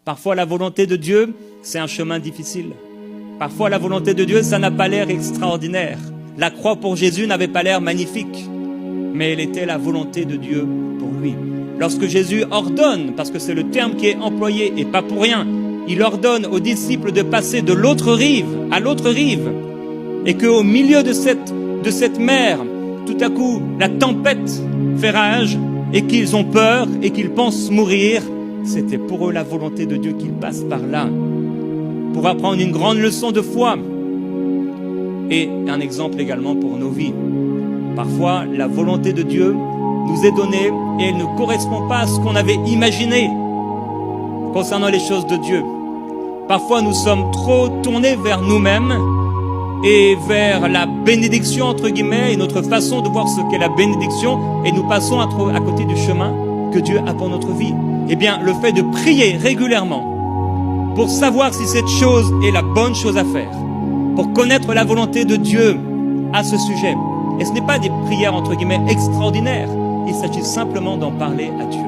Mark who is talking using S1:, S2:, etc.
S1: Parfois, la volonté de Dieu, c'est un chemin difficile. Parfois, la volonté de Dieu, ça n'a pas l'air extraordinaire. La croix pour Jésus n'avait pas l'air magnifique, mais elle était la volonté de Dieu pour lui. Lorsque Jésus ordonne, parce que c'est le terme qui est employé et pas pour rien, il ordonne aux disciples de passer de l'autre rive à l'autre rive, et qu'au milieu de cette mer, tout à coup, la tempête fait rage, et qu'ils ont peur, et qu'ils pensent mourir, c'était pour eux la volonté de Dieu qu'ils passent par là, pour apprendre une grande leçon de foi, et un exemple également pour nos vies. Parfois, la volonté de Dieu nous est donnée, et elle ne correspond pas à ce qu'on avait imaginé concernant les choses de Dieu. Parfois, nous sommes trop tournés vers nous-mêmes et vers la bénédiction, entre guillemets, et notre façon de voir ce qu'est la bénédiction, et nous passons à côté du chemin que Dieu a pour notre vie. Eh bien, le fait de prier régulièrement pour savoir si cette chose est la bonne chose à faire, pour connaître la volonté de Dieu à ce sujet. Et ce n'est pas des prières, entre guillemets, extraordinaires. Il s'agit simplement d'en parler à Dieu.